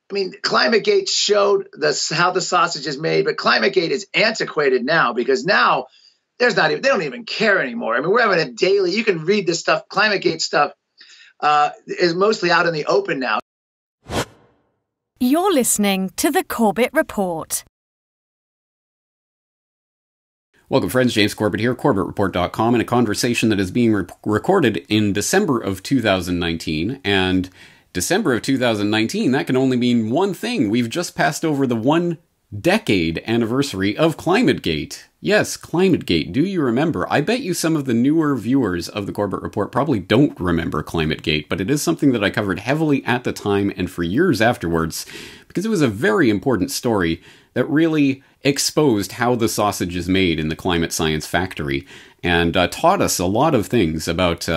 I mean, Climategate showed how the sausage is made, but Climategate is antiquated now because now they don't even care anymore. I mean, we're having a daily, you can read this stuff, Climategate stuff is mostly out in the open now. You're listening to the Corbett Report. Welcome, friends. James Corbett here, CorbettReport.com, in a conversation that is being recorded in December of 2019. And December of 2019, that can only mean one thing. We've just passed over the 1-decade anniversary of Climategate. Yes, Climategate. Do you remember? I bet you some of the newer viewers of the Corbett Report probably don't remember Climategate, but it is something that I covered heavily at the time and for years afterwards, because it was a very important story that really exposed how the sausage is made in the climate science factory, and taught us a lot of things about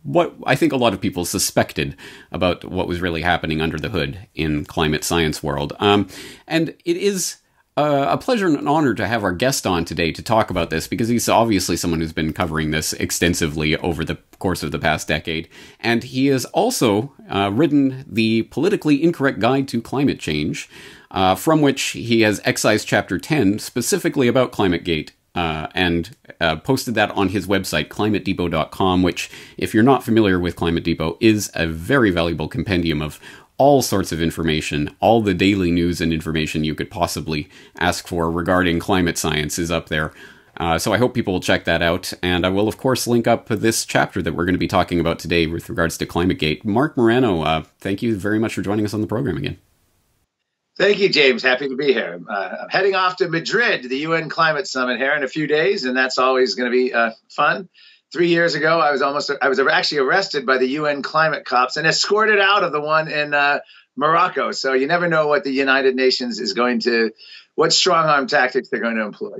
what I think a lot of people suspected about what was really happening under the hood in climate science world. And it is a pleasure and an honor to have our guest on today to talk about this, because he's obviously someone who's been covering this extensively over the course of the past decade, and he has also written the Politically Incorrect Guide to Climate Change, from which he has excised Chapter 10 specifically about Climategate, and posted that on his website, climatedepot.com, which, if you're not familiar with Climate Depot, is a very valuable compendium of all sorts of information. All the daily news and information you could possibly ask for regarding climate science is up there. So I hope people will check that out. And I will, of course, link up this chapter that we're going to be talking about today with regards to Climategate. Marc Morano, thank you very much for joining us on the program again. Thank you, James. Happy to be here. I'm heading off to Madrid, the UN Climate Summit here in a few days, and that's always going to be fun. 3 years ago, I was actually arrested by the UN climate cops and escorted out of the one in Morocco. So you never know what the United Nations is what strong-arm tactics they're going to employ.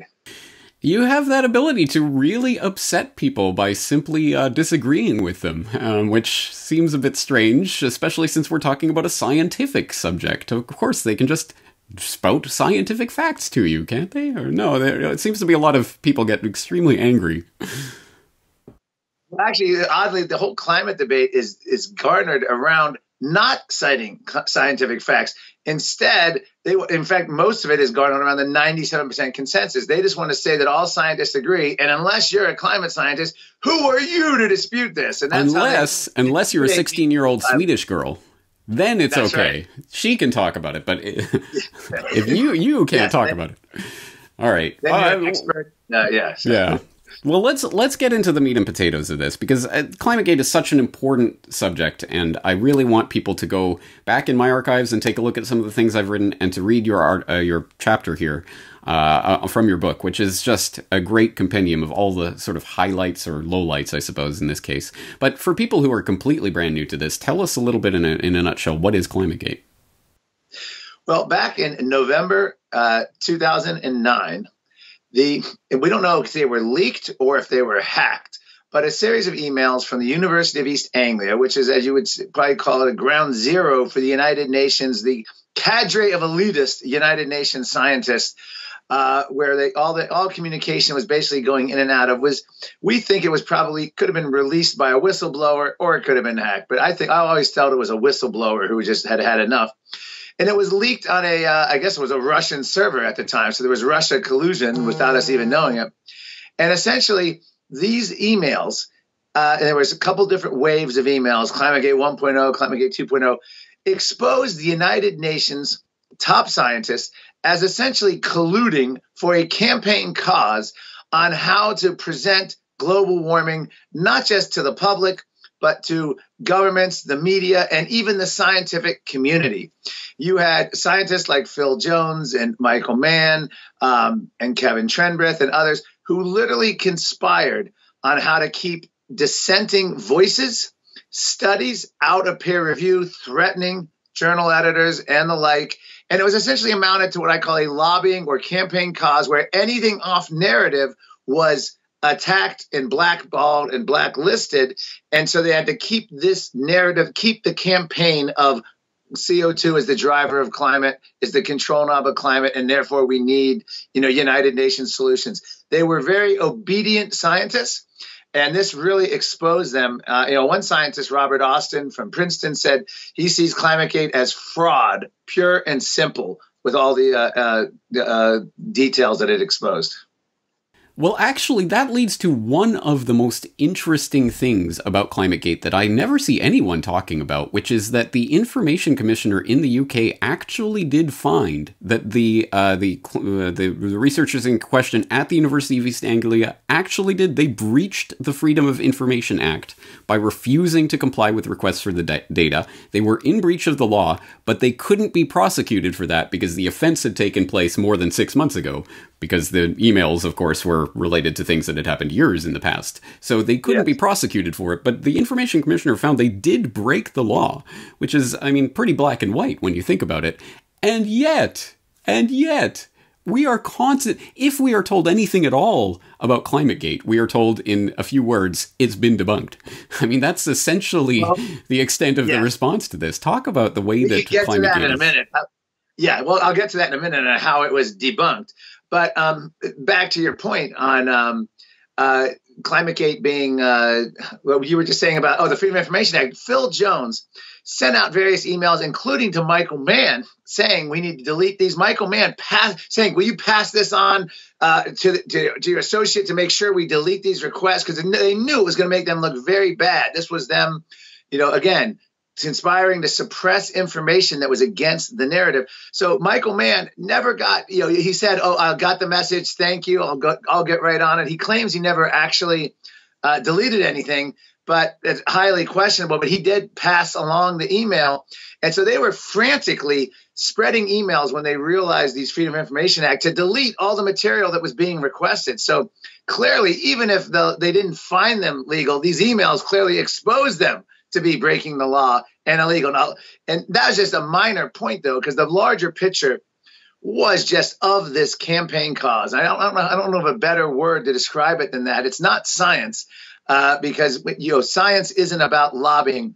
You have that ability to really upset people by simply disagreeing with them, which seems a bit strange, especially since we're talking about a scientific subject. Of course, they can just spout scientific facts to you, can't they? Or no, it seems to be a lot of people get extremely angry. Well, actually, oddly, the whole climate debate is garnered around not citing scientific facts. Instead, in fact, most of it is garnered around the 97% consensus. They just want to say that all scientists agree, and unless you're a climate scientist, who are you to dispute this? And that's unless you're a 16-year-old Swedish girl, then it's that's okay. Right. She can talk about it, but if you can't talk about it, all right. Then you're an expert. Yeah. Well, let's get into the meat and potatoes of this, because Climategate is such an important subject, and I really want people to go back in my archives and take a look at some of the things I've written, and to read your chapter here from your book, which is just a great compendium of all the sort of highlights or lowlights, I suppose, in this case. But for people who are completely brand new to this, tell us a little bit in a nutshell, what is Climategate? Well, back in November 2009, we don't know if they were leaked or if they were hacked, but a series of emails from the University of East Anglia, which is, as you would probably call it, a ground zero for the United Nations, the cadre of elitist United Nations scientists, where all communication was basically going in and out of, we think it was could have been released by a whistleblower, or it could have been hacked. But I always felt it was a whistleblower who just had enough. And it was leaked on I guess it was a Russian server at the time. So there was Russia collusion without us even knowing it. And essentially, these emails, and there was a couple different waves of emails, Climategate 1.0, Climategate 2.0, exposed the United Nations top scientists as essentially colluding for a campaign cause on how to present global warming, not just to the public, but to governments, the media, and even the scientific community. You had scientists like Phil Jones and Michael Mann and Kevin Trenbreth and others who literally conspired on how to keep dissenting voices, studies out of peer review, threatening journal editors and the like. And it was essentially amounted to what I call a lobbying or campaign cause, where anything off narrative was attacked and blackballed and blacklisted. And so they had to keep this narrative, keep the campaign of CO2 is the driver of climate, is the control knob of climate, and therefore we need, United Nations solutions. They were very obedient scientists, And this really exposed them. One scientist, Robert Austin from Princeton, said he sees Climategate as fraud, pure and simple, with all the details that it exposed. Well, actually, that leads to one of the most interesting things about Climategate that I never see anyone talking about, which is that the Information Commissioner in the UK actually did find that the researchers in question at the University of East Anglia actually did. They breached the Freedom of Information Act by refusing to comply with requests for the data. They were in breach of the law, but they couldn't be prosecuted for that because the offense had taken place more than 6 months ago, because the emails, of course, were related to things that had happened years in the past. So they couldn't be prosecuted for it. But the Information Commissioner found they did break the law, which is, I mean, pretty black and white when you think about it. And yet, we are constant. If we are told anything at all about Climategate, we are told in a few words, it's been debunked. I mean, that's essentially the extent of the response to this. Talk about the way that get Climategate to that in a minute. I'll get to that in a minute and how it was debunked. But back to your point on Climategate being what you were just saying about the Freedom of Information Act. Phil Jones sent out various emails, including to Michael Mann, saying we need to delete these. Michael Mann saying, will you pass this on to your associate to make sure we delete these requests? Because they knew it was going to make them look very bad. This was them, again, conspiring to suppress information that was against the narrative. So Michael Mann never got, he said, I got the message. Thank you. I'll get right on it. He claims he never actually deleted anything, but it's highly questionable. But he did pass along the email. And so they were frantically spreading emails when they realized these Freedom of Information Act to delete all the material that was being requested. So clearly, even if they didn't find them legal, these emails clearly exposed them to be breaking the law and illegal. Now, and that was just a minor point, though, because the larger picture was just of this campaign cause. I don't know of a better word to describe it than that. It's not science, because science isn't about lobbying.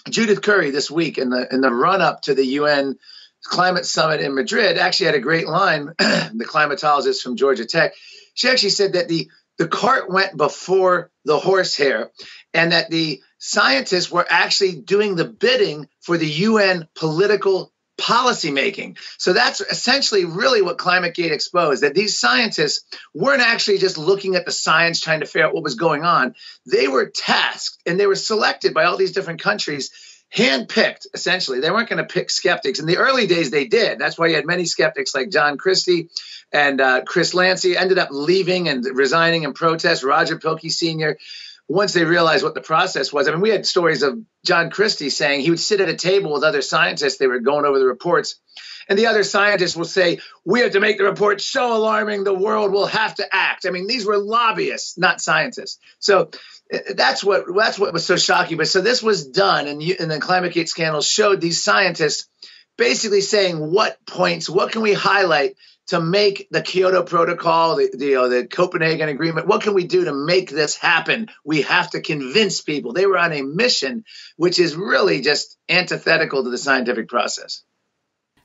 Judith Curry this week in the run up to the UN Climate Summit in Madrid actually had a great line. The climatologist from Georgia Tech, she actually said that the cart went before the horsehair, and that the scientists were actually doing the bidding for the UN political policy making. So that's essentially really what Climategate exposed, that these scientists weren't actually just looking at the science, trying to figure out what was going on. They were tasked and they were selected by all these different countries, handpicked, essentially. They weren't going to pick skeptics. In the early days, they did. That's why you had many skeptics like John Christie and Chris Lancy ended up leaving and resigning in protest. Roger Pilkey Sr., once they realized what the process was. I mean, we had stories of John Christie saying he would sit at a table with other scientists. They were going over the reports. And the other scientists will say, we have to make the report so alarming, the world will have to act. I mean, these were lobbyists, not scientists. So that's what was so shocking. But so this was done. And the Climategate scandal showed these scientists basically saying what can we highlight to make the Kyoto Protocol, the Copenhagen Agreement, what can we do to make this happen? We have to convince people. They were on a mission, which is really just antithetical to the scientific process.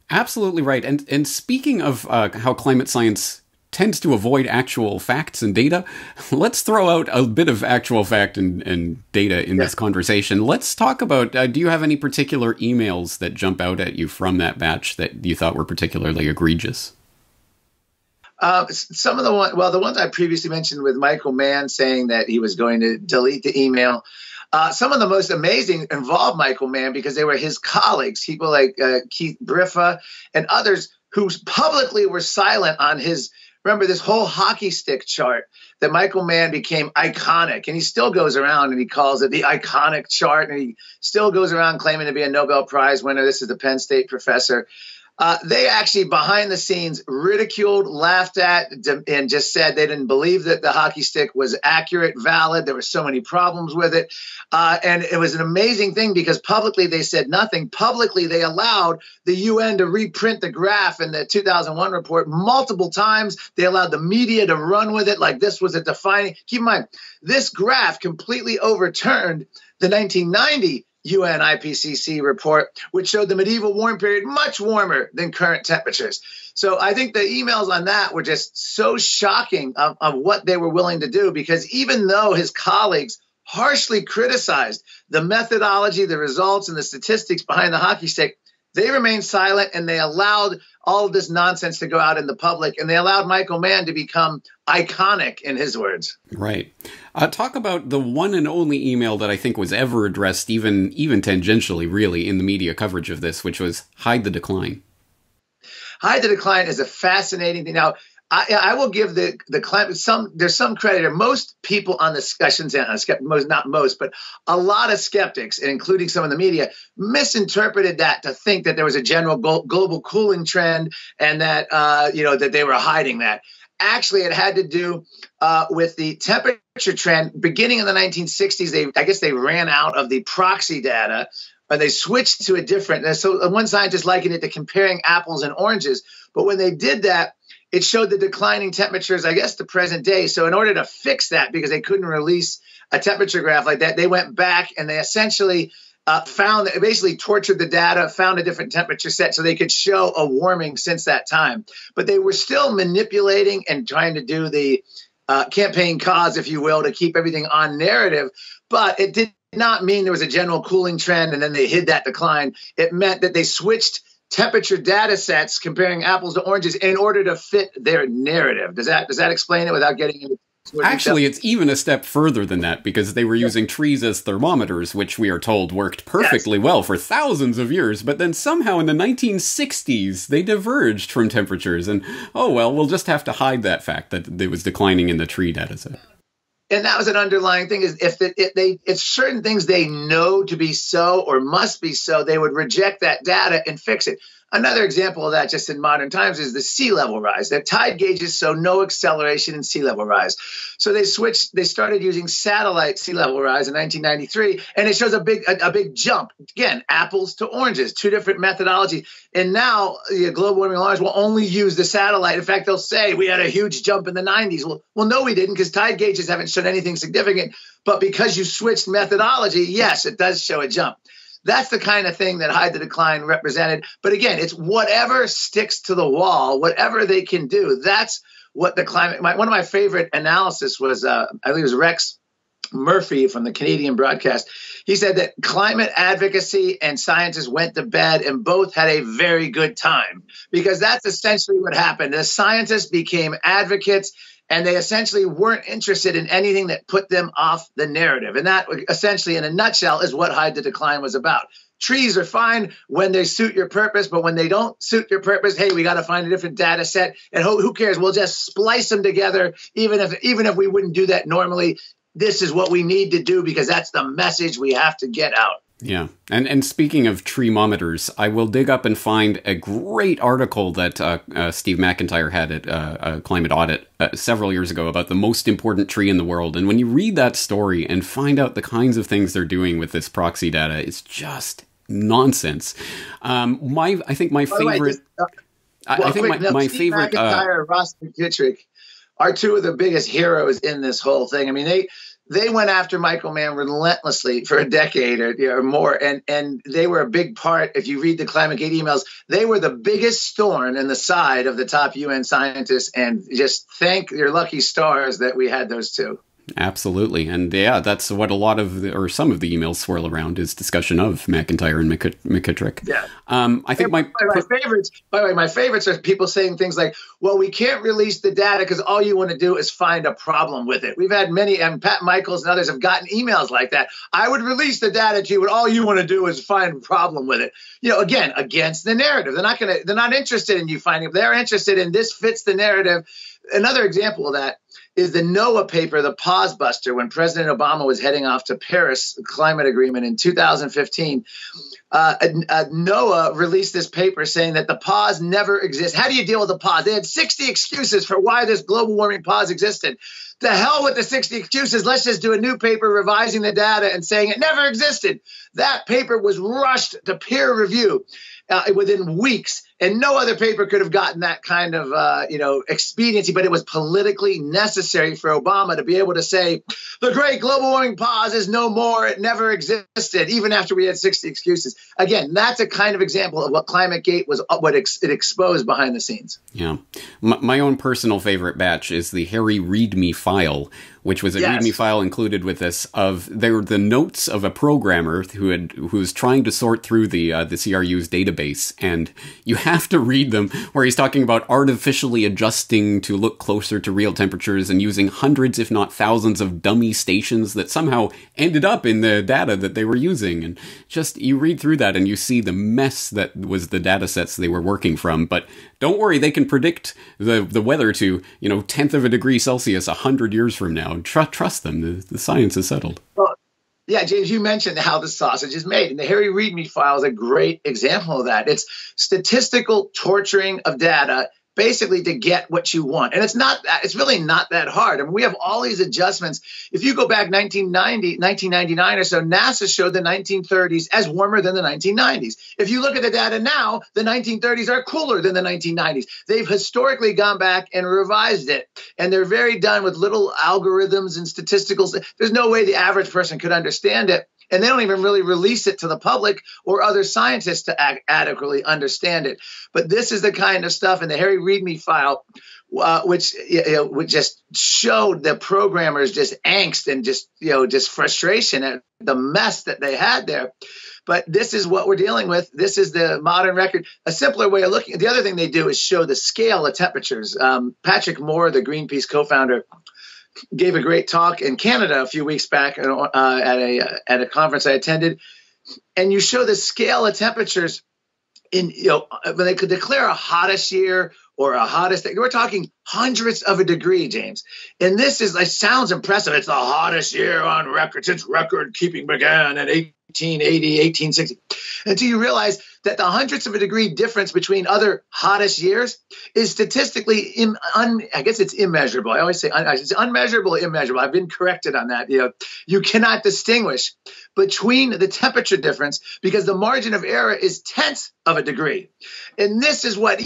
Absolutely right. And speaking of how climate science tends to avoid actual facts and data, let's throw out a bit of actual fact and data in this conversation. Let's talk about, do you have any particular emails that jump out at you from that batch that you thought were particularly egregious? Some of the ones I previously mentioned with Michael Mann saying that he was going to delete the email. Some of the most amazing involved Michael Mann because they were his colleagues, people like Keith Briffa and others who publicly were silent on his. Remember this whole hockey stick chart that Michael Mann became iconic, and he still goes around and he calls it the iconic chart, and he still goes around claiming to be a Nobel Prize winner. This is the Penn State professor. They actually, behind the scenes, ridiculed, laughed at, and just said they didn't believe that the hockey stick was accurate, valid. There were so many problems with it. And it was an amazing thing because publicly they said nothing. Publicly, they allowed the UN to reprint the graph in the 2001 report multiple times. They allowed the media to run with it like this was a defining. Keep in mind, this graph completely overturned the 1990 UN IPCC report, which showed the medieval warm period much warmer than current temperatures. So I think the emails on that were just so shocking of what they were willing to do, because even though his colleagues harshly criticized the methodology, the results, and the statistics behind the hockey stick, they remained silent, and they allowed all of this nonsense to go out in the public, and they allowed Michael Mann to become iconic, in his words. Right. Talk about the one and only email that I think was ever addressed, even tangentially, really, in the media coverage of this, which was hide the decline. Hide the decline is a fascinating thing. Now, I will give the climate there's some credit. Most people on the discussions, not most, but a lot of skeptics, including some of the media, misinterpreted that to think that there was a general global cooling trend, and that that they were hiding that. Actually, it had to do with the temperature trend beginning in the 1960s. I guess they ran out of the proxy data, and they switched to a different. So one scientist likened it to comparing apples and oranges. But when they did that, it showed the declining temperatures, I guess, to present day. So in order to fix that, because they couldn't release a temperature graph like that, they went back and they essentially found that, basically tortured the data, found a different temperature set so they could show a warming since that time. But they were still manipulating and trying to do the campaign cause, if you will, to keep everything on narrative. But it did not mean there was a general cooling trend and then they hid that decline. It meant that they switched temperature data sets comparing apples to oranges in order to fit their narrative. Does that explain it without getting into Actually, it's even a step further than that, because they were using trees as thermometers, which we are told worked perfectly well for thousands of years. But then somehow in the 1960s, they diverged from temperatures. And, oh, well, we'll just have to hide that fact that it was declining in the tree data set. And that was an underlying thing, is if certain things they know to be so or must be so, they would reject that data and fix it. Another example of that, just in modern times, is the sea level rise. The tide gauges show no acceleration in sea level rise. So they started using satellite sea level rise in 1993, and it shows a big jump. Again, apples to oranges, two different methodologies. And now the global warming alarms will only use the satellite. In fact, they'll say we had a huge jump in the 90s. Well, no, we didn't, because tide gauges haven't shown anything significant. But because you switched methodology, yes, it does show a jump. That's the kind of thing that hide the decline represented. But again, it's whatever sticks to the wall, whatever they can do. That's what the climate. One of my favorite analysis was, I believe it was Rex Murphy from the Canadian broadcast. He said that climate advocacy and scientists went to bed and both had a very good time, because that's essentially what happened. The scientists became advocates, and they essentially weren't interested in anything that put them off the narrative. And that essentially, in a nutshell, is what hide the decline was about. Trees are fine when they suit your purpose, but when they don't suit your purpose, hey, we got to find a different data set. And who cares? We'll just splice them together, even if we wouldn't do that normally. This is what we need to do, because that's the message we have to get out. Yeah. And speaking of treemometers, I will dig up and find a great article that Steve McIntyre had at Climate Audit several years ago about the most important tree in the world. And when you read that story and find out the kinds of things they're doing with this proxy data, it's just nonsense. I think my favorite... my favorite... McIntyre and Ross McKittrick are two of the biggest heroes in this whole thing. I mean, they went after Michael Mann relentlessly for a decade or more, and they were a big part. If you read the Climategate emails, they were the biggest thorn in the side of the top UN scientists, and just thank your lucky stars that we had those two. Absolutely. And yeah, that's what a lot of some of the emails swirl around, is discussion of McIntyre and McKittrick. Yeah. I think my favorites are people saying things like, well, we can't release the data because all you want to do is find a problem with it. We've had many, and Pat Michaels and others have gotten emails like that. I would release the data to you, but all you want to do is find a problem with it. Again, against the narrative. They're not interested in you finding it. They're interested in this fits the narrative. Another example of that is the NOAA paper, the Pause Buster, when President Obama was heading off to Paris Climate Agreement in 2015. NOAA released this paper saying that the pause never exists. How do you deal with the pause? They had 60 excuses for why this global warming pause existed. The hell with the 60 excuses. Let's just do a new paper revising the data and saying it never existed. That paper was rushed to peer review within weeks. And no other paper could have gotten that kind of, expediency, but it was politically necessary for Obama to be able to say, the great global warming pause is no more. It never existed, even after we had 60 excuses. Again, that's a kind of example of what Climategate was, it exposed behind the scenes. Yeah. My own personal favorite batch is the Harry README file, which was a README file included with this they were the notes of a programmer who was trying to sort through the CRU's database, and you have to read them, where he's talking about artificially adjusting to look closer to real temperatures and using hundreds, if not thousands, of dummy stations that somehow ended up in the data that they were using. And just, you read through that and you see the mess that was the data sets they were working from. But don't worry, they can predict the weather to, 10th of a degree Celsius 100 years from now. Trust them. The science is settled. Well, yeah, James, you mentioned how the sausage is made. And the Harry README file is a great example of that. It's statistical torturing of data, basically to get what you want. And it's really not that hard. I mean, we have all these adjustments. If you go back 1999 or so, NASA showed the 1930s as warmer than the 1990s. If you look at the data now, the 1930s are cooler than the 1990s. They've historically gone back and revised it. And they're very done with little algorithms and statisticals. There's no way the average person could understand it. And they don't even really release it to the public or other scientists to adequately understand it. But this is the kind of stuff in the Harry README file, which just showed the programmers just angst and just frustration at the mess that they had there. But this is what we're dealing with. This is the modern record. A simpler way of looking. The other thing they do is show the scale of temperatures. Patrick Moore, the Greenpeace co-founder, gave a great talk in Canada a few weeks back at a conference I attended, and you show the scale of temperatures in when they could declare a hottest year or a hottest. We're talking hundreds of a degree, James. And this sounds impressive. It's the hottest year on record since record keeping began in 1880, 1860. Until you realize that the hundredths of a degree difference between other hottest years is statistically, I guess it's immeasurable. I always say it's unmeasurable, immeasurable. I've been corrected on that. You cannot distinguish between the temperature difference because the margin of error is tenths of a degree. And this is what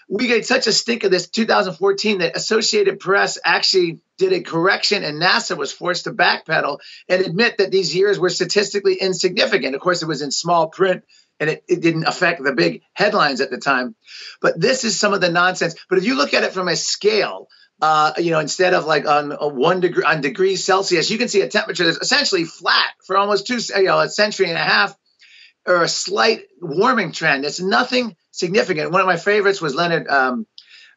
we get such a stink of this 2014 that Associated Press actually did a correction and NASA was forced to backpedal and admit that these years were statistically insignificant. Of course, it was in small print and it didn't affect the big headlines at the time. But this is some of the nonsense. But if you look at it from a scale, instead of like on 1 degree on degrees Celsius, you can see a temperature that's essentially flat for almost a century and a half, or a slight warming trend. It's nothing significant. One of my favorites was Leonard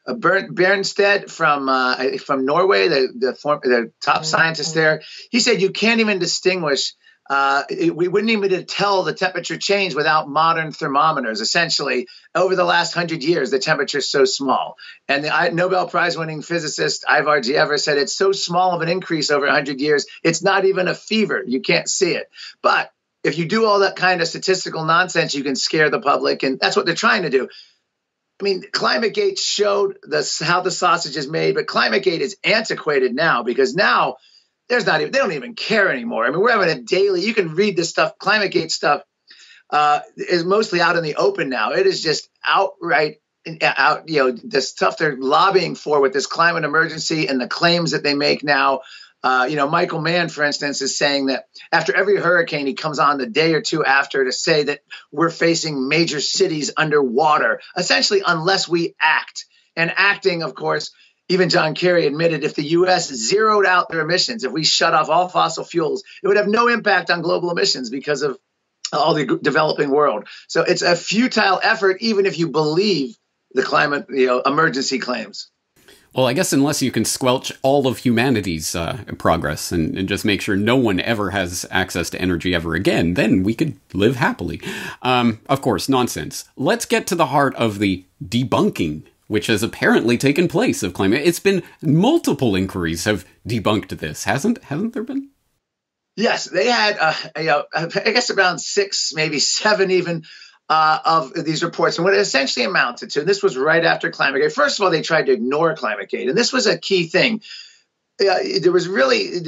Bernstedt from Norway, the top scientist there. He said you can't even distinguish. We wouldn't even tell the temperature change without modern thermometers. Essentially, over the last 100 years, the temperature is so small. And the Nobel Prize-winning physicist Ivar Giaever said it's so small of an increase over 100 years, it's not even a fever. You can't see it. But if you do all that kind of statistical nonsense, you can scare the public, and that's what they're trying to do. I mean, Climategate showed how the sausage is made, but Climategate is antiquated now because now they don't even care anymore. I mean, we're having a daily, you can read this stuff. Climategate stuff is mostly out in the open now. It is just outright the stuff they're lobbying for with this climate emergency and the claims that they make now. Michael Mann, for instance, is saying that after every hurricane, he comes on the day or two after to say that we're facing major cities underwater, essentially, unless we act. And acting, of course, even John Kerry admitted if the U.S. zeroed out their emissions, if we shut off all fossil fuels, it would have no impact on global emissions because of all the developing world. So it's a futile effort, even if you believe the climate emergency claims. Well, I guess unless you can squelch all of humanity's progress and just make sure no one ever has access to energy ever again, then we could live happily. Of course, nonsense. Let's get to the heart of the debunking, which has apparently taken place of climate. It's been multiple inquiries have debunked this, hasn't there been? Yes, they had, I guess around 6, maybe 7 even, of these reports. And what it essentially amounted to, and this was right after Climategate. First of all, they tried to ignore Climategate. And this was a key thing. There was really,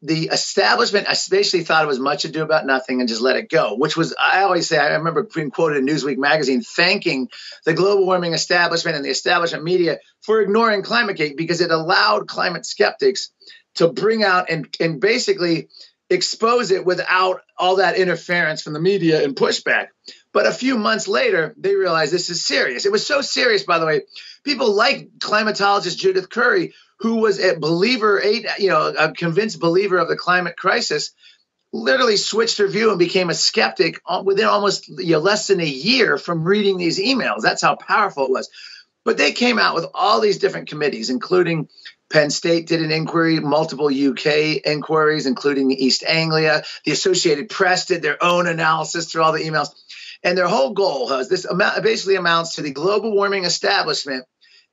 the establishment basically thought it was much ado about nothing and just let it go, which was, I always say, I remember being quoted in Newsweek magazine thanking the global warming establishment and the establishment media for ignoring Climategate because it allowed climate skeptics to bring out and basically expose it without all that interference from the media and pushback. But a few months later, they realized this is serious. It was so serious, by the way, people like climatologist Judith Curry, who was a believer, a convinced believer of the climate crisis, literally switched her view and became a skeptic within almost less than a year from reading these emails. That's how powerful it was. But they came out with all these different committees, including Penn State did an inquiry, multiple UK inquiries, including East Anglia. The Associated Press did their own analysis through all the emails. And their whole goal was this basically amounts to the global warming establishment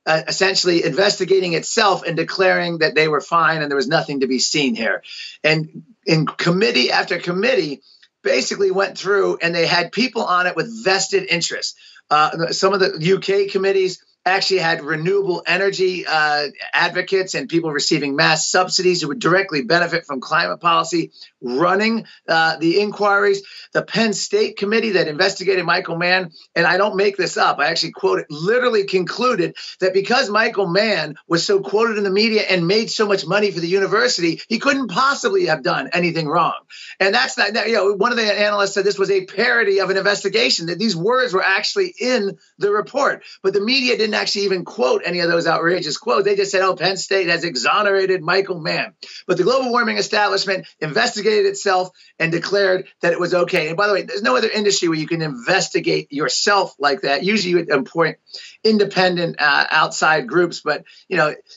essentially investigating itself and declaring that they were fine and there was nothing to be seen here. And in committee after committee basically went through and they had people on it with vested interests. Some of the UK committees actually had renewable energy advocates and people receiving mass subsidies who would directly benefit from climate policy running the inquiries. The Penn State committee that investigated Michael Mann, and I don't make this up, I actually quote it, literally concluded that because Michael Mann was so quoted in the media and made so much money for the university, he couldn't possibly have done anything wrong. And that's not, one of the analysts said this was a parody of an investigation, that these words were actually in the report. But the media didn't actually even quote any of those outrageous quotes. They just said, oh, Penn State has exonerated Michael Mann. But the global warming establishment investigated itself and declared that it was okay. And by the way, there's no other industry where you can investigate yourself like that. Usually you would appoint independent outside groups, but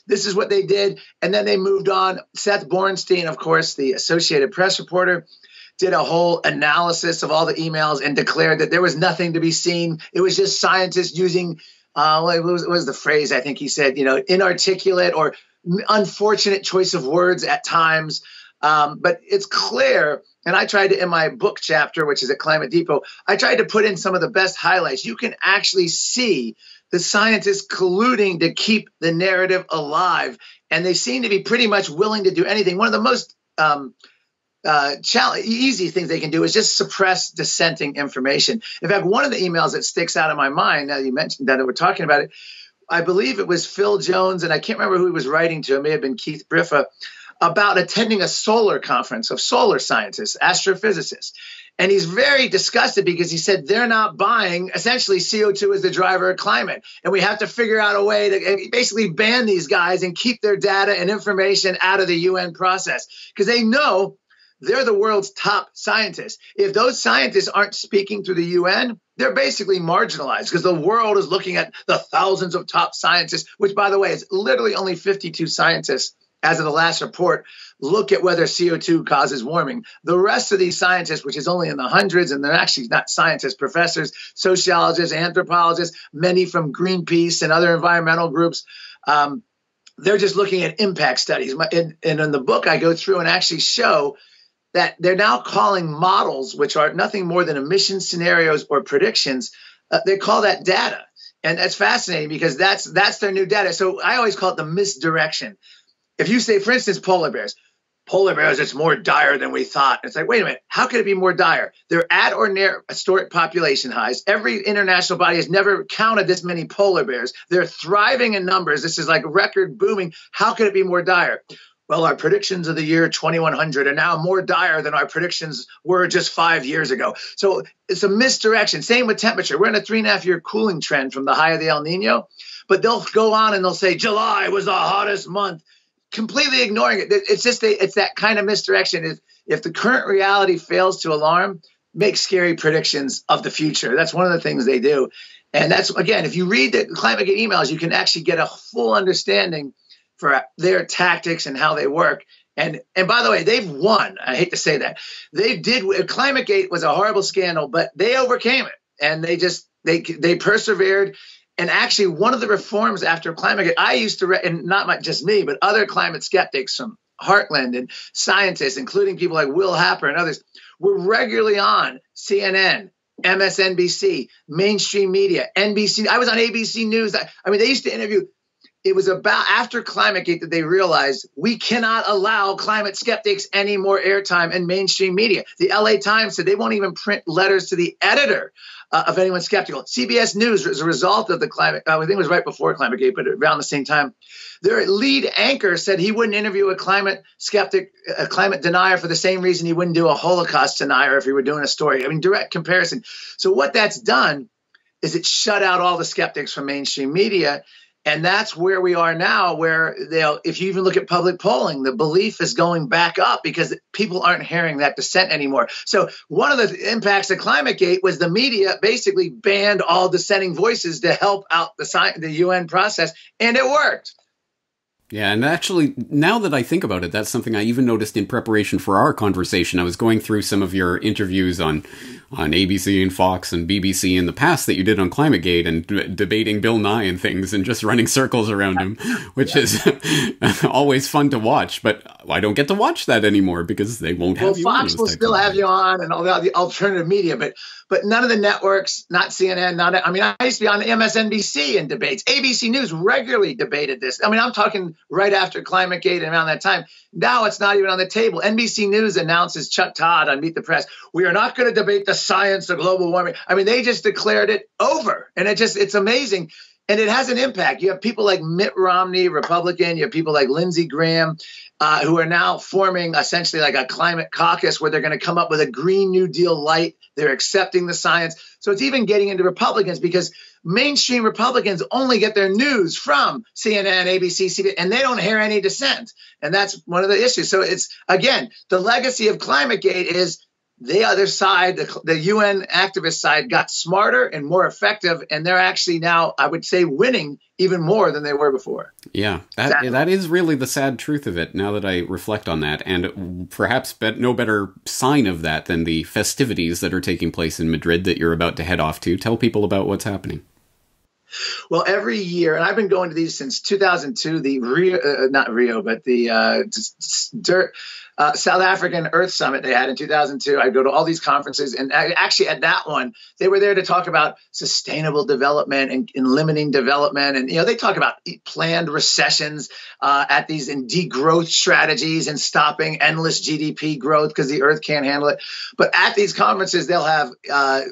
this is what they did. And then they moved on. Seth Bornstein, of course, the Associated Press reporter, did a whole analysis of all the emails and declared that there was nothing to be seen. It was just scientists using, what was the phrase? I think he said, inarticulate or unfortunate choice of words at times. But it's clear, and I tried to, in my book chapter, which is at Climate Depot, I tried to put in some of the best highlights. You can actually see the scientists colluding to keep the narrative alive, and they seem to be pretty much willing to do anything. One of the most easy things they can do is just suppress dissenting information. In fact, one of the emails that sticks out in my mind, now that you mentioned that we're talking about it, I believe it was Phil Jones, and I can't remember who he was writing to. It may have been Keith Briffa, about attending a solar conference of solar scientists, astrophysicists. And he's very disgusted because he said they're not buying, essentially CO2 as the driver of climate. And we have to figure out a way to basically ban these guys and keep their data and information out of the UN process, because they know they're the world's top scientists. If those scientists aren't speaking through the UN, they're basically marginalized because the world is looking at the thousands of top scientists, which, by the way, is literally only 52 scientists as of the last report, look at whether CO2 causes warming. The rest of these scientists, which is only in the hundreds, and they're actually not scientists, professors, sociologists, anthropologists, many from Greenpeace and other environmental groups, they're just looking at impact studies. And in the book, I go through and actually show that they're now calling models, which are nothing more than emission scenarios or predictions, they call that data. And that's fascinating because that's their new data. So I always call it the misdirection. If you say, for instance, polar bears, it's more dire than we thought. It's like, wait a minute, how could it be more dire? They're at or near historic population highs. Every international body has never counted this many polar bears. They're thriving in numbers. This is like record booming. How could it be more dire? Well, our predictions of the year 2100 are now more dire than our predictions were just 5 years ago. So it's a misdirection. Same with temperature. We're in a 3.5-year cooling trend from the high of the El Nino, but they'll go on and they'll say July was the hottest month, completely ignoring it. It's just it's that kind of misdirection. If the current reality fails to alarm, make scary predictions of the future. That's one of the things they do. And that's, again, if you read the Climategate emails, you can actually get a full understanding for their tactics and how they work. And by the way, they've won. I hate to say that. Climategate was a horrible scandal, but they overcame it. And they persevered. And actually, one of the reforms after Climategate, I used to, and not just me, but other climate skeptics from Heartland and scientists, including people like Will Happer and others, were regularly on CNN, MSNBC, mainstream media, NBC. I was on ABC News. I mean, they used to interview it was about after Climategate that they realized we cannot allow climate skeptics any more airtime in mainstream media. The LA Times said they won't even print letters to the editor of anyone skeptical. CBS News, as a result of the climate, I think it was right before Climategate, but around the same time, their lead anchor said he wouldn't interview a climate skeptic, a climate denier for the same reason he wouldn't do a Holocaust denier if he were doing a story. I mean, direct comparison. So what that's done is it shut out all the skeptics from mainstream media. And that's where we are now, where if you even look at public polling, the belief is going back up because people aren't hearing that dissent anymore. So one of the impacts of Climategate was the media basically banned all dissenting voices to help out the UN process, and it worked. Yeah, and actually, now that I think about it, that's something I even noticed in preparation for our conversation. I was going through some of your interviews on ABC and Fox and BBC in the past that you did on Climategate and debating Bill Nye and things and just running circles around him, which is always fun to watch. But I don't get to watch that anymore because they won't have you on. Well, Fox will still have you on and all the alternative media, but none of the networks, not CNN, I used to be on MSNBC in debates. ABC News regularly debated this. I mean, I'm talking right after Climategate and around that time. Now it's not even on the table. NBC News announces, Chuck Todd on Meet the Press, we are not going to debate the science of global warming. I mean, they just declared it over. And it's amazing. And it has an impact. You have people like Mitt Romney, Republican. You have people like Lindsey Graham, who are now forming essentially like a climate caucus where they're going to come up with a Green New Deal light. They're accepting the science. So it's even getting into Republicans because mainstream Republicans only get their news from CNN, ABC, CBS, and they don't hear any dissent. And that's one of the issues. So it's, again, the legacy of Climategate is the other side, the UN activist side, got smarter and more effective, and they're actually now, I would say, winning even more than they were before. Yeah, that is really the sad truth of it, now that I reflect on that, and perhaps no better sign of that than the festivities that are taking place in Madrid that you're about to head off to. Tell people about what's happening. Well, every year, and I've been going to these since 2002, the South African Earth Summit they had in 2002. I go to all these conferences, and actually at that one, they were there to talk about sustainable development and limiting development. And, they talk about planned recessions at these and degrowth strategies and stopping endless GDP growth because the Earth can't handle it. But at these conferences, they'll have,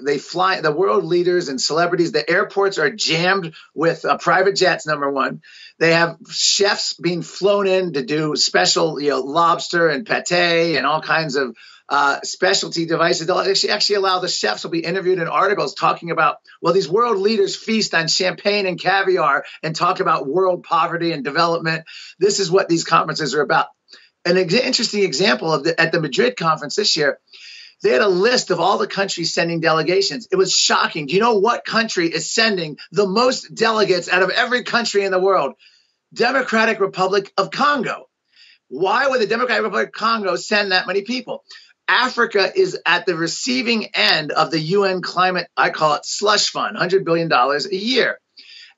they fly the world leaders and celebrities. The airports are jammed with private jets, number one. They have chefs being flown in to do special, lobster and pate and all kinds of specialty devices. They'll actually allow the chefs will be interviewed in articles talking about, well, these world leaders feast on champagne and caviar and talk about world poverty and development. This is what these conferences are about. An interesting example at the Madrid conference this year, they had a list of all the countries sending delegations. It was shocking. Do you know what country is sending the most delegates out of every country in the world? Democratic Republic of Congo. Why would the Democratic Republic of Congo send that many people? Africa is at the receiving end of the UN climate, I call it slush fund, $100 billion a year.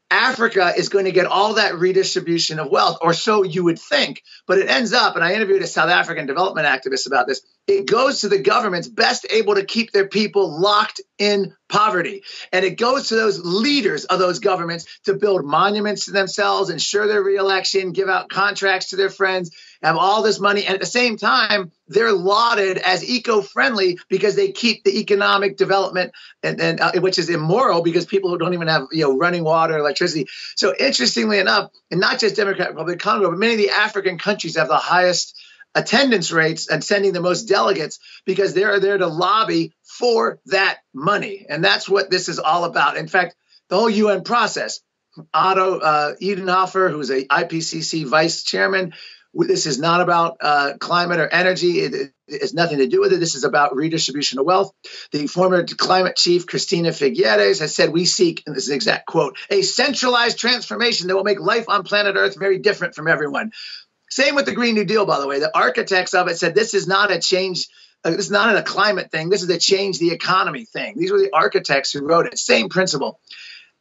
Africa is going to get all that redistribution of wealth, or so you would think. But it ends up, and I interviewed a South African development activist about this, it goes to the governments best able to keep their people locked in poverty. And it goes to those leaders of those governments to build monuments to themselves, ensure their reelection, give out contracts to their friends, have all this money. And at the same time, they're lauded as eco-friendly because they keep the economic development, and which is immoral because people who don't even have running water, electricity. So interestingly enough, and not just Democratic Republic of Congo, but many of the African countries have the highest attendance rates and sending the most delegates because they're there to lobby for that money. And that's what this is all about. In fact, the whole UN process, Otto Edenhofer, who's a IPCC vice chairman, this is not about climate or energy. It has nothing to do with it. This is about redistribution of wealth. The former climate chief, Cristina Figueres, has said, we seek, and this is an exact quote, a centralized transformation that will make life on planet Earth very different from everyone. Same with the Green New Deal, by the way. The architects of it said this is not a change. This is not a climate thing. This is a change the economy thing. These were the architects who wrote it. Same principle.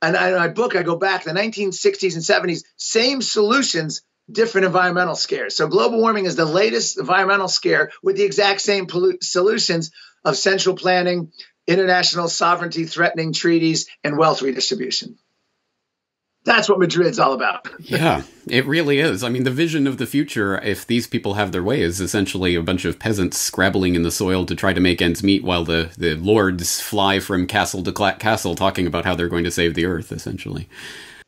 And in my book, I go back to the 1960s and 70s, same solutions, different environmental scares. So global warming is the latest environmental scare with the exact same solutions of central planning, international sovereignty threatening treaties, and wealth redistribution. That's what Madrid's all about. Yeah, it really is. I mean, the vision of the future, if these people have their way, is essentially a bunch of peasants scrabbling in the soil to try to make ends meet while the lords fly from castle to castle talking about how they're going to save the earth, essentially.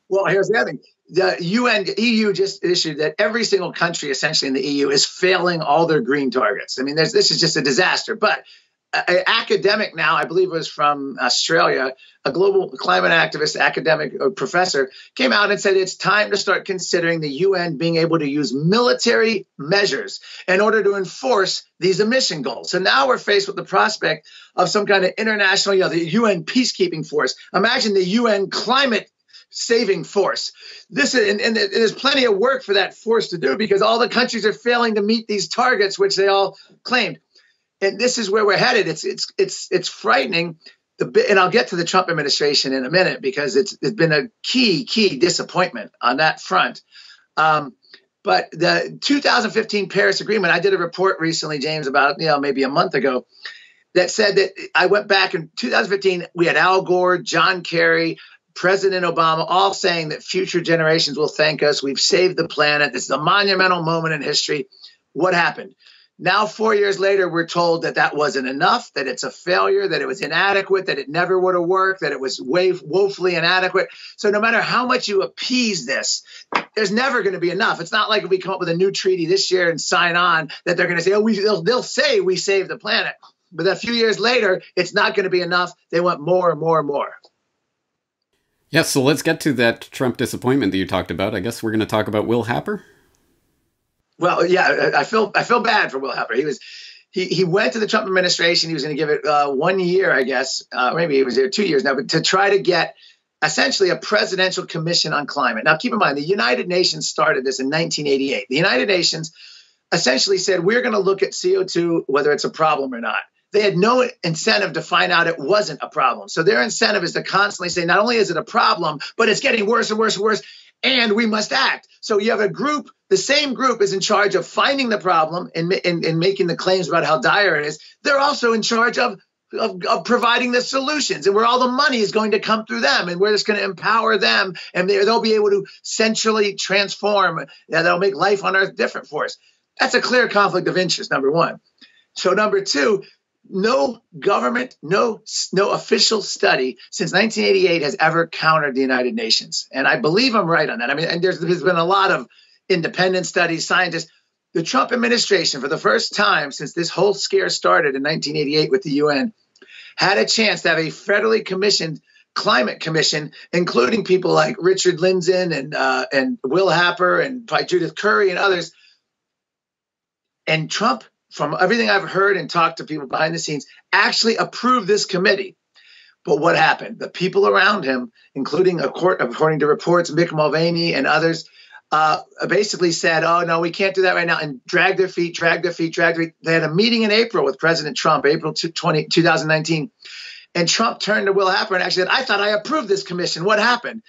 Well, here's the other thing. The EU just issued that every single country essentially in the EU is failing all their green targets. I mean, this is just a disaster. But an academic now, I believe it was from Australia, a global climate activist, academic professor, came out and said it's time to start considering the UN being able to use military measures in order to enforce these emission goals. So now we're faced with the prospect of some kind of international, the UN peacekeeping force. Imagine the UN climate saving force. This is, and there's plenty of work for that force to do because all the countries are failing to meet these targets, which they all claimed. And this is where we're headed. It's frightening. And I'll get to the Trump administration in a minute because it's been a key disappointment on that front. But the 2015 Paris Agreement, I did a report recently, James, about maybe a month ago, that said that I went back in 2015. We had Al Gore, John Kerry, President Obama, all saying that future generations will thank us. We've saved the planet. This is a monumental moment in history. What happened? Now, 4 years later, we're told that that wasn't enough, that it's a failure, that it was inadequate, that it never would have worked, that it was woefully inadequate. So no matter how much you appease this, there's never going to be enough. It's not like if we come up with a new treaty this year and sign on that they're going to say, they'll say we saved the planet. But a few years later, it's not going to be enough. They want more and more and more. Yeah, so let's get to that Trump disappointment that you talked about. I guess we're going to talk about Will Happer. Well, yeah, I feel bad for Will Happer. He went to the Trump administration. He was going to give it 1 year, I guess. Maybe he was there 2 years now, but to try to get essentially a presidential commission on climate. Now, keep in mind, the United Nations started this in 1988. The United Nations essentially said, we're going to look at CO2, whether it's a problem or not. They had no incentive to find out it wasn't a problem. So their incentive is to constantly say, not only is it a problem, but it's getting worse and worse and worse, and we must act. So you have a group, the same group is in charge of finding the problem and making the claims about how dire it is. They're also in charge of providing the solutions, and where all the money is going to come through them, and we're just going to empower them, and they'll be able to centrally transform. That'll make life on Earth different for us. That's a clear conflict of interest, number one. So number two, no government, no official study since 1988 has ever countered the United Nations. And I believe I'm right on that. I mean, and there's been a lot of independent studies, scientists. The Trump administration, for the first time since this whole scare started in 1988 with the UN, had a chance to have a federally commissioned climate commission, including people like Richard Lindzen and Will Happer and by Judith Curry and others. And Trump, from everything I've heard and talked to people behind the scenes, actually approved this committee. But what happened? The people around him, including, according to reports, Mick Mulvaney and others, basically said, oh, no, we can't do that right now, and dragged their feet. They had a meeting in April with President Trump, April 2019. And Trump turned to Will Happer and actually said, I thought I approved this commission. What happened?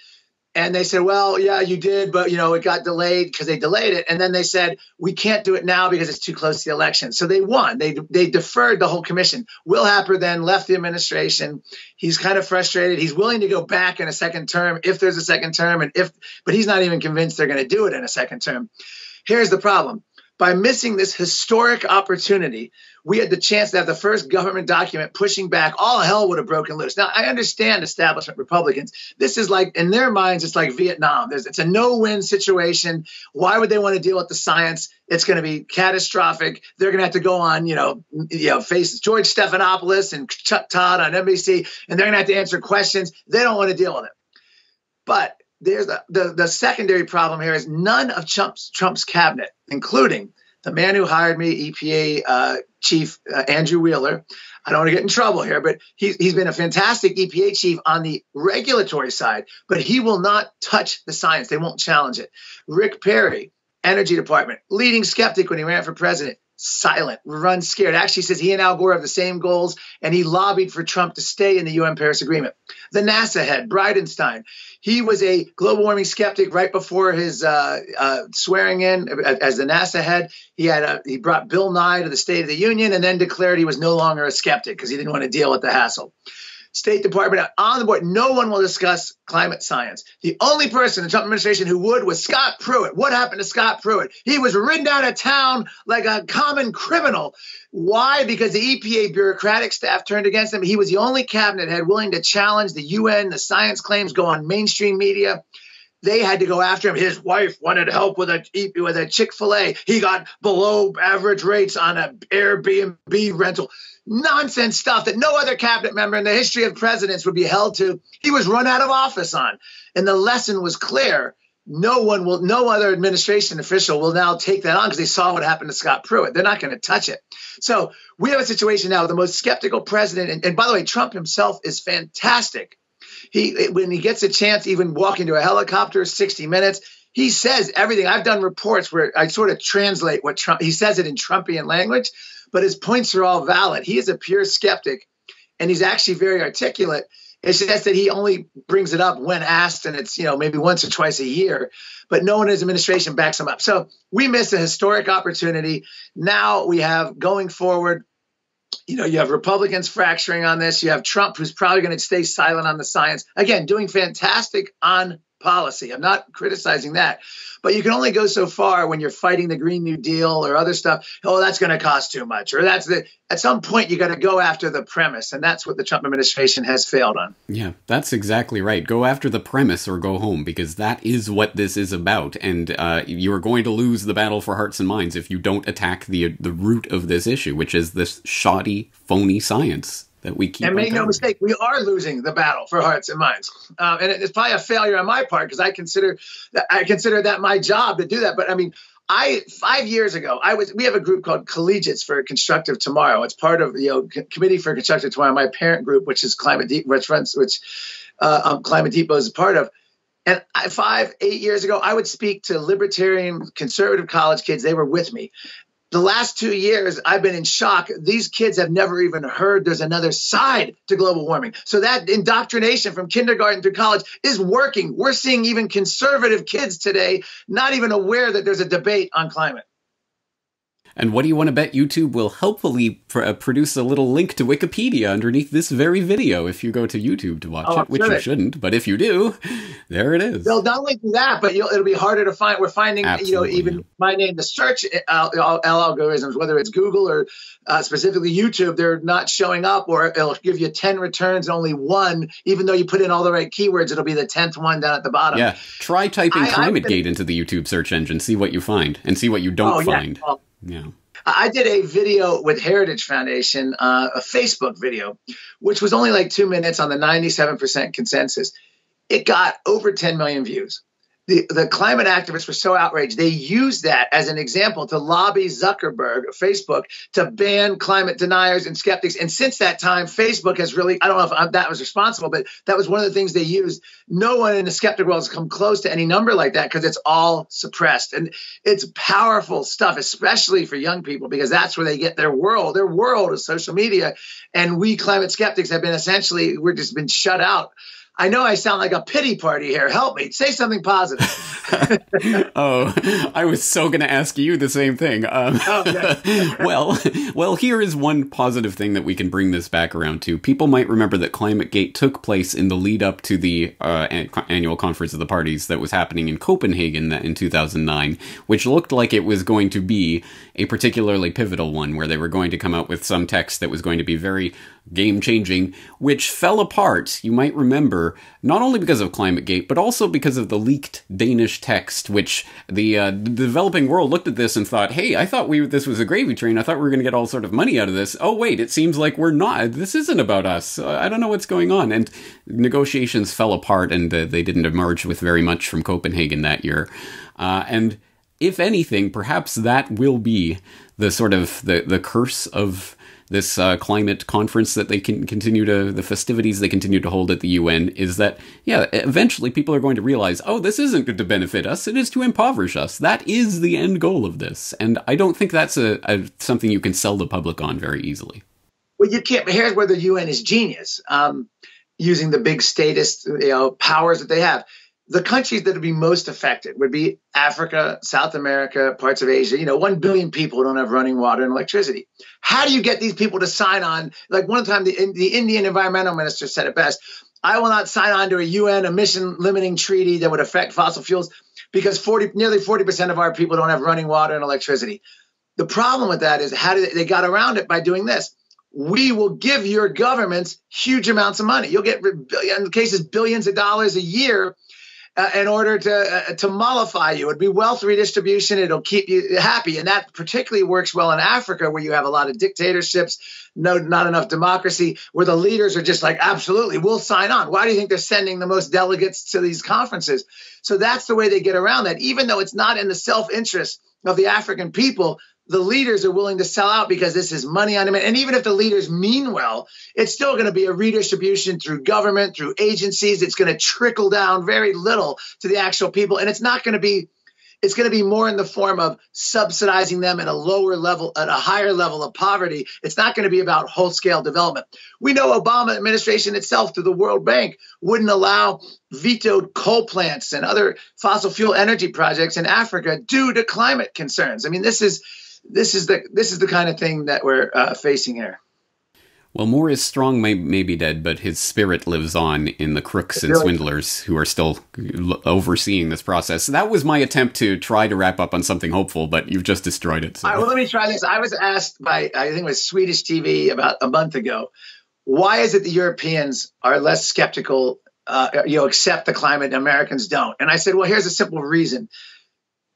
And they said, well, yeah, you did, but, it got delayed because they delayed it. And then they said, we can't do it now because it's too close to the election. So they won. They deferred the whole commission. Will Happer then left the administration. He's kind of frustrated. He's willing to go back in a second term if there's a second term, but he's not even convinced they're going to do it in a second term. Here's the problem. By missing this historic opportunity, we had the chance to have the first government document pushing back. All hell would have broken loose. Now, I understand establishment Republicans. This is like, in their minds, it's like Vietnam. It's a no-win situation. Why would they want to deal with the science? It's going to be catastrophic. They're going to have to go on, face George Stephanopoulos and Chuck Todd on NBC, and they're going to have to answer questions. They don't want to deal with it. But there's the secondary problem here is none of Trump's cabinet, including the man who hired me, EPA chief Andrew Wheeler. I don't want to get in trouble here, but he's been a fantastic EPA chief on the regulatory side, but he will not touch the science. They won't challenge it. Rick Perry, Energy Department, leading skeptic when he ran for president, silent, run scared. Actually says he and Al Gore have the same goals, and he lobbied for Trump to stay in the UN Paris Agreement. The NASA head, Bridenstine, he was a global warming skeptic right before his swearing in as the NASA head. He brought Bill Nye to the State of the Union and then declared he was no longer a skeptic because he didn't want to deal with the hassle. State Department, on the board. No one will discuss climate science. The only person in the Trump administration who would was Scott Pruitt. What happened to Scott Pruitt? He was ridden out of town like a common criminal. Why? Because the EPA bureaucratic staff turned against him. He was the only cabinet head willing to challenge the UN, the science claims, go on mainstream media. They had to go after him. His wife wanted help with a Chick-fil-A. He got below average rates on an Airbnb rental. Nonsense stuff that no other cabinet member in the history of presidents would be held to. He was run out of office on. And the lesson was clear. No other administration official will now take that on because they saw what happened to Scott Pruitt. They're not going to touch it. So we have a situation now with the most skeptical president. And by the way, Trump himself is fantastic. When he gets a chance, even walk into a helicopter, 60 Minutes, he says everything. I've done reports where I sort of translate what Trump, he says it in Trumpian language, but his points are all valid. He is a pure skeptic, and he's actually very articulate. It's just that he only brings it up when asked, and it's, maybe once or twice a year, but no one in his administration backs him up. So we missed a historic opportunity. Now we have going forward, you have Republicans fracturing on this. You have Trump, who's probably going to stay silent on the science. Again, doing fantastic on policy. I'm not criticizing that. But you can only go so far when you're fighting the Green New Deal or other stuff. Oh, that's going to cost too much. Or at some point, you got to go after the premise. And that's what the Trump administration has failed on. Yeah, that's exactly right. Go after the premise or go home, because that is what this is about. And you are going to lose the battle for hearts and minds if you don't attack the root of this issue, which is this shoddy, phony science that we keep. And make no mistake, we are losing the battle for hearts and minds. And it's probably a failure on my part because I consider that my job to do that. But I mean, 5 years ago, we have a group called Collegiates for Constructive Tomorrow. It's part of Committee for Constructive Tomorrow, my parent group, which is Climate Depot, Climate Depot is a part of. And 8 years ago, I would speak to libertarian, conservative college kids. They were with me. The last 2 years, I've been in shock. These kids have never even heard there's another side to global warming. So that indoctrination from kindergarten through college is working. We're seeing even conservative kids today not even aware that there's a debate on climate. And what do you want to bet YouTube will helpfully produce a little link to Wikipedia underneath this very video if you go to YouTube to watch it, which you shouldn't. But if you do, there it is. They'll not only do that, but it'll be harder to find. We're finding, even my name, the search algorithms, whether it's Google or specifically YouTube, they're not showing up, or it'll give you 10 returns and only one. Even though you put in all the right keywords, it'll be the 10th one down at the bottom. Yeah, try typing Climategate into the YouTube search engine, see what you find, and see what you don't find. Well, yeah. I did a video with Heritage Foundation, a Facebook video, which was only like 2 minutes on the 97% consensus. It got over 10 million views. The climate activists were so outraged. They used that as an example to lobby Zuckerberg, Facebook, to ban climate deniers and skeptics. And since that time, Facebook has really, I don't know if that was responsible, but that was one of the things they used. No one in the skeptic world has come close to any number like that because it's all suppressed. And it's powerful stuff, especially for young people, because that's where they get their world. Their world is social media. And we climate skeptics have been we're just been shut out. I know I sound like a pity party here. Help me. Say something positive. Oh, I was so going to ask you the same thing. Well, here is one positive thing that we can bring this back around to. People might remember that Climategate took place in the lead up to the annual conference of the parties that was happening in Copenhagen in 2009, which looked like it was going to be a particularly pivotal one where they were going to come out with some text that was going to be very game-changing, which fell apart, you might remember, not only because of Climategate, but also because of the leaked Danish text, which the developing world looked at this and thought, hey, I thought this was a gravy train. I thought we were going to get all sort of money out of this. Oh, wait, it seems like we're not. This isn't about us. I don't know what's going on. And negotiations fell apart, and they didn't emerge with very much from Copenhagen that year. And if anything, perhaps that will be the sort of the curse of this climate conference that they can continue the festivities they continue to hold at the UN, is that, eventually people are going to realize, oh, this isn't going to benefit us, it is to impoverish us. That is the end goal of this. And I don't think that's something you can sell the public on very easily. Well, you can't. Here's where the UN is genius, using the big statist powers that they have. the countries that would be most affected would be Africa, South America, parts of Asia. 1 billion people don't have running water and electricity. How do you get these people to sign on? Like one time, the Indian environmental minister said it best: I will not sign on to a UN emission limiting treaty that would affect fossil fuels because nearly 40% of our people don't have running water and electricity. The problem with that is they got around it by doing this. We will give your governments huge amounts of money. You'll get, in cases, billions of dollars a year in order to mollify you. It'd be wealth redistribution. It'll keep you happy. And that particularly works well in Africa, where you have a lot of dictatorships, not enough democracy, where the leaders are just like, absolutely, we'll sign on. Why do you think they're sending the most delegates to these conferences? So that's the way they get around that. Even though it's not in the self-interest of the African people, the leaders are willing to sell out because this is money on demand. And even if the leaders mean well, it's still going to be a redistribution through government, through agencies. It's going to trickle down very little to the actual people. And it's going to be more in the form of subsidizing them at a lower level, at a higher level of poverty. It's not going to be about whole scale development. We know Obama administration itself, through the World Bank, wouldn't allow vetoed coal plants and other fossil fuel energy projects in Africa due to climate concerns. I mean, this is the kind of thing that we're facing here. Well, Moore is strong, may be dead, but his spirit lives on in the crooks and swindlers who are still overseeing this process. So that was my attempt to try to wrap up on something hopeful, but you've just destroyed it. So. All right, well, let me try this. I was asked by, I think it was Swedish TV about a month ago, why is it the Europeans are less skeptical, accept the climate, and Americans don't? And I said, well, here's a simple reason.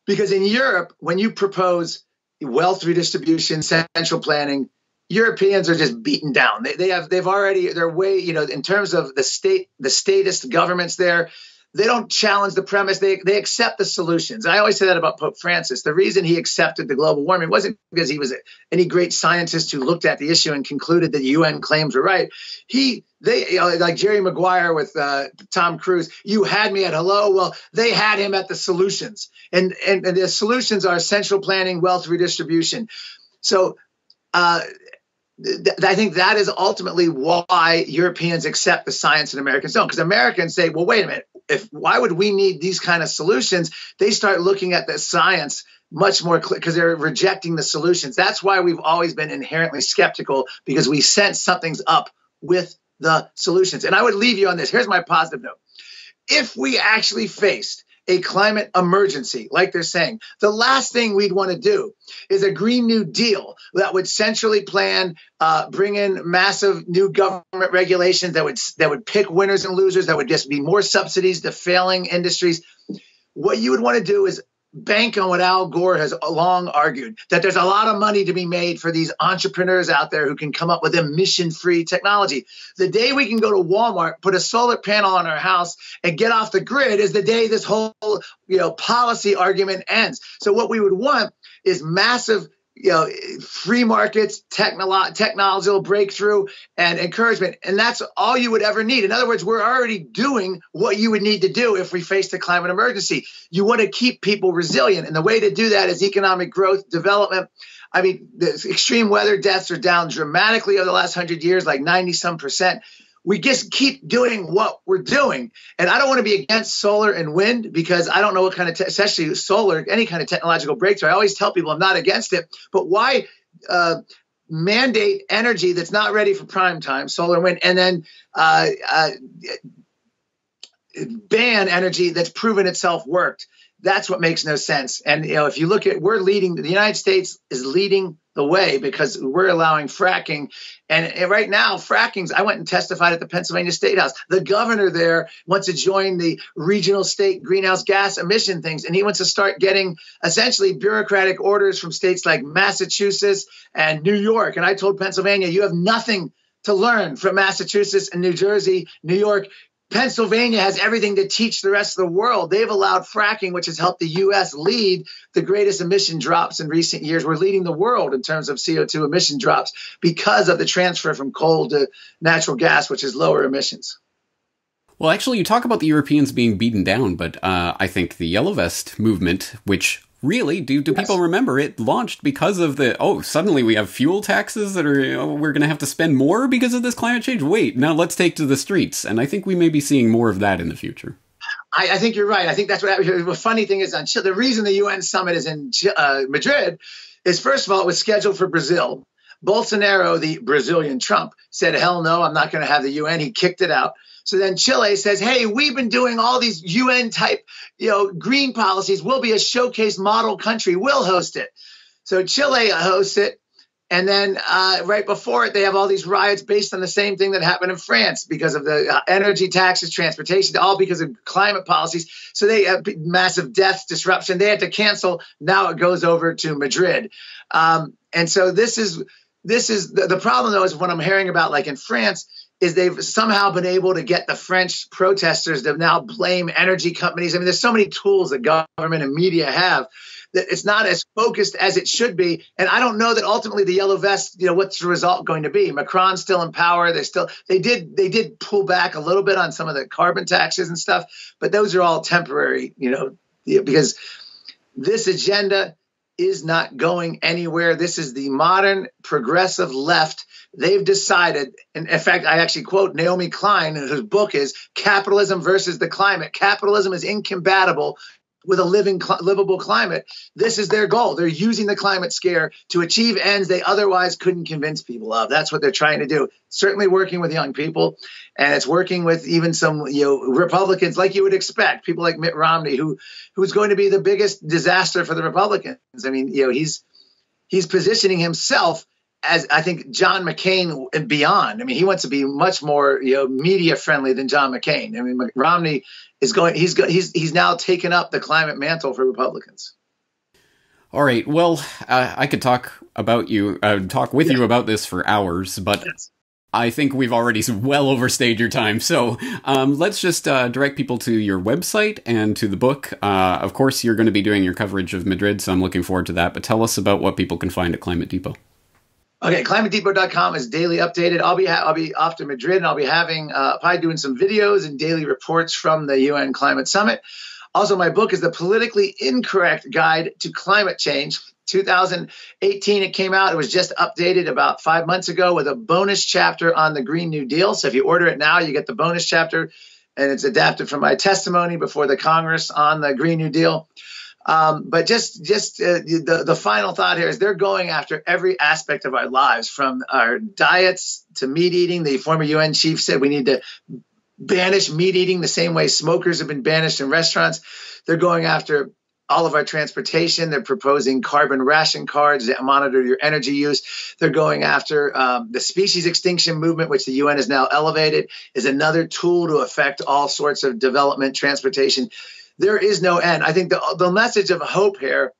Because in Europe, when you propose wealth redistribution, central planning, Europeans are just beaten down. They're way, in terms of the statist governments there, they don't challenge the premise. They accept the solutions. And I always say that about Pope Francis. The reason he accepted the global warming wasn't because he was any great scientist who looked at the issue and concluded that UN claims were right. Like Jerry Maguire with Tom Cruise, you had me at hello. Well, they had him at the solutions. And the solutions are central planning, wealth redistribution. So I think that is ultimately why Europeans accept the science and Americans don't. Because Americans say, well, wait a minute, why would we need these kind of solutions? They start looking at the science much more because they're rejecting the solutions. That's why we've always been inherently skeptical, because we sense something's up with the solutions. And I would leave you on this. Here's my positive note. If we actually faced a climate emergency, like they're saying, the last thing we'd want to do is a Green New Deal that would centrally plan, bring in massive new government regulations that would pick winners and losers, that would just be more subsidies to failing industries. What you would want to do is bank on what Al Gore has long argued, that there's a lot of money to be made for these entrepreneurs out there who can come up with emission-free technology. The day we can go to Walmart, put a solar panel on our house, and get off the grid is the day this whole policy argument ends. So what we would want is massive free markets, technological breakthrough, and encouragement. And that's all you would ever need. In other words, we're already doing what you would need to do if we faced a climate emergency. You want to keep people resilient. And the way to do that is economic growth, development. I mean, the extreme weather deaths are down dramatically over the last 100 years, like 90-some%. We just keep doing what we're doing. And I don't want to be against solar and wind, because I don't know what kind of, especially solar, any kind of technological breakthrough. I always tell people I'm not against it. But why mandate energy that's not ready for prime time, solar and wind, and then ban energy that's proven itself worked? That's what makes no sense. And if you look at, the United States is leading the way because we're allowing fracking. And right now, I went and testified at the Pennsylvania State House. The governor there wants to join the regional state greenhouse gas emission things. And he wants to start getting essentially bureaucratic orders from states like Massachusetts and New York. And I told Pennsylvania, you have nothing to learn from Massachusetts and New Jersey, New York. Pennsylvania has everything to teach the rest of the world. They've allowed fracking, which has helped the U.S. lead the greatest emission drops in recent years. We're leading the world in terms of CO2 emission drops because of the transfer from coal to natural gas, which is lower emissions. Well, actually, you talk about the Europeans being beaten down, but I think the Yellow Vest movement, which really, do people remember it launched because of suddenly we have fuel taxes that are, we're going to have to spend more because of this climate change? Wait, now let's take to the streets. And I think we may be seeing more of that in the future. I think you're right. I think that's what happened. The funny thing is, the reason the UN summit is in Madrid is, first of all, it was scheduled for Brazil. Bolsonaro, the Brazilian Trump, said, hell no, I'm not going to have the UN. He kicked it out. So then Chile says, hey, we've been doing all these UN type, green policies. We'll be a showcase model country. We'll host it. So Chile hosts it. And then right before it, they have all these riots based on the same thing that happened in France because of the energy taxes, transportation, all because of climate policies. So they have massive death disruption. They had to cancel. Now it goes over to Madrid. And so this is the problem, though, is what I'm hearing about, like in France, is they've somehow been able to get the French protesters to now blame energy companies. I mean, there's so many tools that government and media have that it's not as focused as it should be. And I don't know that ultimately the yellow vest, what's the result going to be? Macron's still in power. They did pull back a little bit on some of the carbon taxes and stuff, but those are all temporary, because this agenda is not going anywhere. This is the modern progressive left. They've decided, and in fact, I actually quote Naomi Klein, whose book is Capitalism versus the Climate. Capitalism is incompatible with a livable climate. This is their goal. They're using the climate scare to achieve ends they otherwise couldn't convince people of. That's what they're trying to do. Certainly working with young people, and it's working with even some Republicans, like you would expect, people like Mitt Romney, who's going to be the biggest disaster for the Republicans. I mean, he's positioning himself as, I think, John McCain and beyond. I mean, he wants to be much more media friendly than John McCain. I mean, Romney is he's now taken up the climate mantle for Republicans. All right. Well, I could talk with you about this for hours, but yes. I think we've already well overstayed your time. So let's just direct people to your website and to the book. Of course, you're going to be doing your coverage of Madrid, so I'm looking forward to that. But tell us about what people can find at Climate Depot. Okay, climatedepot.com is daily updated. I'll be off to Madrid, and I'll be having probably doing some videos and daily reports from the UN Climate Summit. Also, my book is The Politically Incorrect Guide to Climate Change. 2018, it came out. It was just updated about 5 months ago with a bonus chapter on the Green New Deal. So if you order it now, you get the bonus chapter, and it's adapted from my testimony before the Congress on the Green New Deal. But the final thought here is they're going after every aspect of our lives, from our diets to meat eating. The former UN chief said we need to banish meat eating the same way smokers have been banished in restaurants. They're going after all of our transportation. They're proposing carbon ration cards that monitor your energy use. They're going after the species extinction movement, which the UN has now elevated, is another tool to affect all sorts of development, transportation. There is no end. I think the message of hope here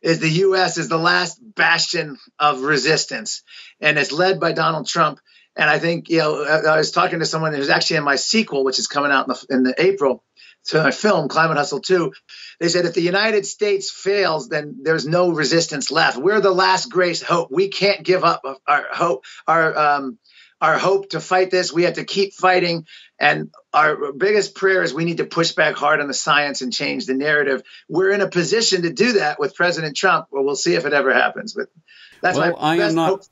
is the U.S. is the last bastion of resistance, and it's led by Donald Trump. And I think, I was talking to someone who's actually in my sequel, which is coming out in the April, to my film, Climate Hustle 2. They said if the United States fails, then there's no resistance left. We're the last great hope. We can't give up our hope, our hope to fight this. We have to keep fighting. And our biggest prayer is we need to push back hard on the science and change the narrative. We're in a position to do that with President Trump. Well, we'll see if it ever happens. But that's my best hope.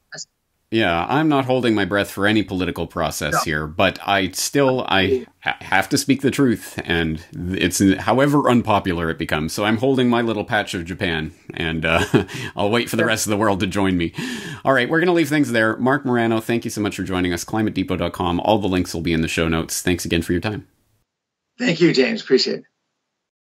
Yeah, I'm not holding my breath for any political process here, but I have to speak the truth, and it's however unpopular it becomes. So I'm holding my little patch of Japan, and I'll wait for the rest of the world to join me. All right, we're going to leave things there. Marc Morano, thank you so much for joining us. ClimateDepot.com. All the links will be in the show notes. Thanks again for your time. Thank you, James. Appreciate it.